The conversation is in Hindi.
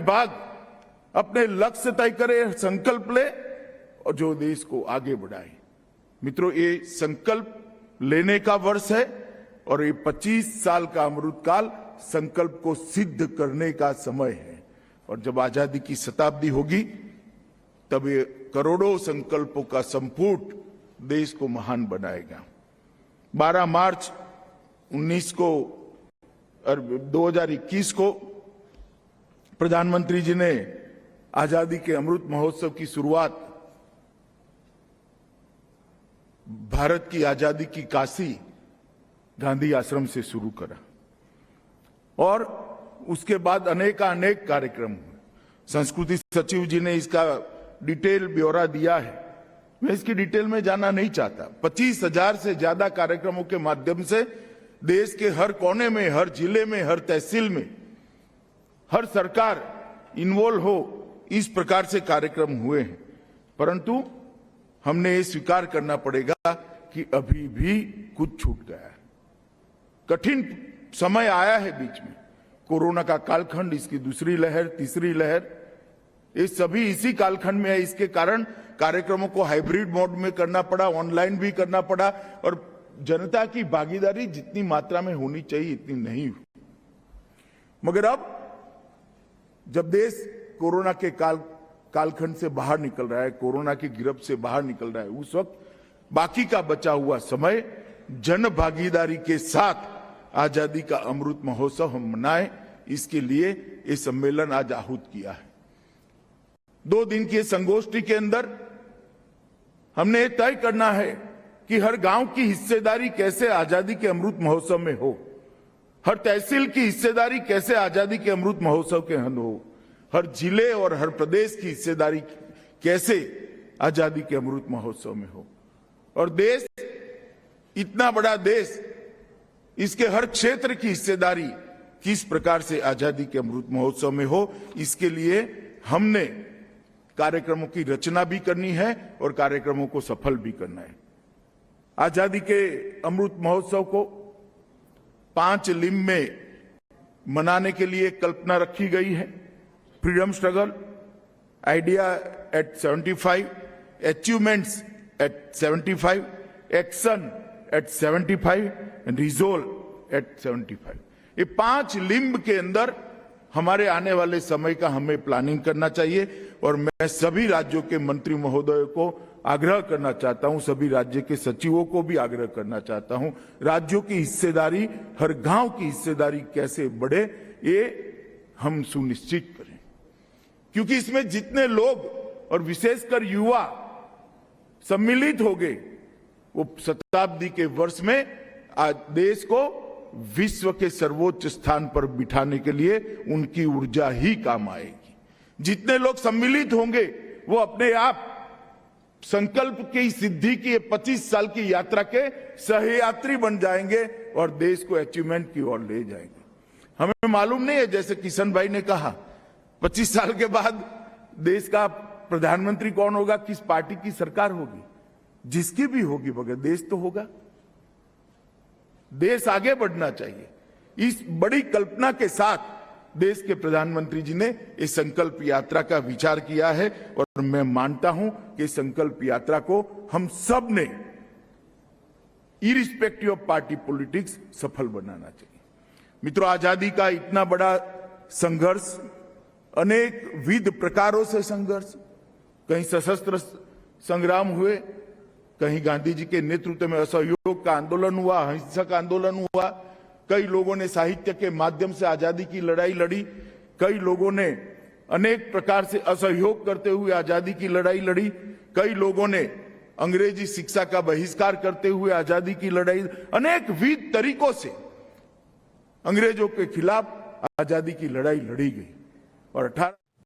भाग अपने लक्ष्य तय करे, संकल्प ले और जो देश को आगे बढ़ाए। मित्रों, ये संकल्प लेने का वर्ष है और ये 25 साल का अमृतकाल संकल्प को सिद्ध करने का समय है। और जब आजादी की शताब्दी होगी तब ये करोड़ों संकल्पों का संपुट देश को महान बनाएगा। 12 मार्च 2021 को प्रधानमंत्री जी ने आजादी के अमृत महोत्सव की शुरुआत भारत की आजादी की काशी गांधी आश्रम से शुरू करा और उसके बाद अनेक कार्यक्रम हुए। संस्कृति सचिव जी ने इसका डिटेल ब्यौरा दिया है, मैं इसकी डिटेल में जाना नहीं चाहता। 25,000 से ज्यादा कार्यक्रमों के माध्यम से देश के हर कोने में, हर जिले में, हर तहसील में हर सरकार इन्वॉल्व हो, इस प्रकार से कार्यक्रम हुए हैं। परंतु हमने ये स्वीकार करना पड़ेगा कि अभी भी कुछ छूट गया है। कठिन समय आया है बीच में, कोरोना का कालखंड, इसकी दूसरी लहर, तीसरी लहर, ये सभी इसी कालखंड में है। इसके कारण कार्यक्रमों को हाइब्रिड मोड में करना पड़ा, ऑनलाइन भी करना पड़ा और जनता की भागीदारी जितनी मात्रा में होनी चाहिए इतनी नहीं हुई। मगर अब जब देश कोरोना के कालखंड से बाहर निकल रहा है, कोरोना की गिरफ्त से बाहर निकल रहा है, उस वक्त बाकी का बचा हुआ समय जन भागीदारी के साथ आजादी का अमृत महोत्सव हम मनाएं, इसके लिए ये सम्मेलन आज आहूत किया है। 2 दिन की संगोष्ठी के अंदर हमने तय करना है कि हर गांव की हिस्सेदारी कैसे आजादी के अमृत महोत्सव में हो, हर तहसील की हिस्सेदारी कैसे आजादी के अमृत महोत्सव के अंदर हो, हर जिले और हर प्रदेश की हिस्सेदारी कैसे आजादी के अमृत महोत्सव में हो। और देश, इतना बड़ा देश, इसके हर क्षेत्र की हिस्सेदारी किस प्रकार से आजादी के अमृत महोत्सव में हो, इसके लिए हमने कार्यक्रमों की रचना भी करनी है और कार्यक्रमों को सफल भी करना है। आजादी के अमृत महोत्सव को 5 लिंब में मनाने के लिए कल्पना रखी गई है। Freedom struggle, idea at 75, achievements at 75, action at 75 and resolve at 75। ये 5 लिंब के अंदर हमारे आने वाले समय का हमें प्लानिंग करना चाहिए। और मैं सभी राज्यों के मंत्री महोदयों को आग्रह करना चाहता हूं, सभी राज्य के सचिवों को भी आग्रह करना चाहता हूं, राज्यों की हिस्सेदारी, हर गांव की हिस्सेदारी कैसे बढ़े, ये हम सुनिश्चित करें। क्योंकि इसमें जितने लोग और विशेषकर युवा सम्मिलित हो गए, वो शताब्दी के वर्ष में आज देश को विश्व के सर्वोच्च स्थान पर बिठाने के लिए उनकी ऊर्जा ही काम आएगी। जितने लोग सम्मिलित होंगे वो अपने आप संकल्प की सिद्धि की 25 साल की यात्रा के सहयात्री बन जाएंगे और देश को अचीवमेंट की ओर ले जाएंगे। हमें मालूम नहीं है, जैसे किशन भाई ने कहा, 25 साल के बाद देश का प्रधानमंत्री कौन होगा, किस पार्टी की सरकार होगी, जिसकी भी होगी, मगर देश तो होगा। देश आगे बढ़ना चाहिए। इस बड़ी कल्पना के साथ देश के प्रधानमंत्री जी ने इस संकल्प यात्रा का विचार किया है और मैं मानता हूं कि संकल्प यात्रा को हम सब ने इरिस्पेक्टिव ऑफ पार्टी पॉलिटिक्स सफल बनाना चाहिए। मित्रों, आजादी का इतना बड़ा संघर्ष, अनेक विध प्रकारों से संघर्ष, कहीं सशस्त्र संग्राम हुए, कहीं गांधी जी के नेतृत्व में असहयोग का आंदोलन हुआ, अहिंसक आंदोलन हुआ, कई लोगों ने साहित्य के माध्यम से आजादी की लड़ाई लड़ी, कई लोगों ने अनेक प्रकार से असहयोग करते हुए आजादी की लड़ाई लड़ी, कई लोगों ने अंग्रेजी शिक्षा का बहिष्कार करते हुए आजादी की लड़ाई, अनेक विविध तरीकों से अंग्रेजों के खिलाफ आजादी की लड़ाई लड़ी गई। और 18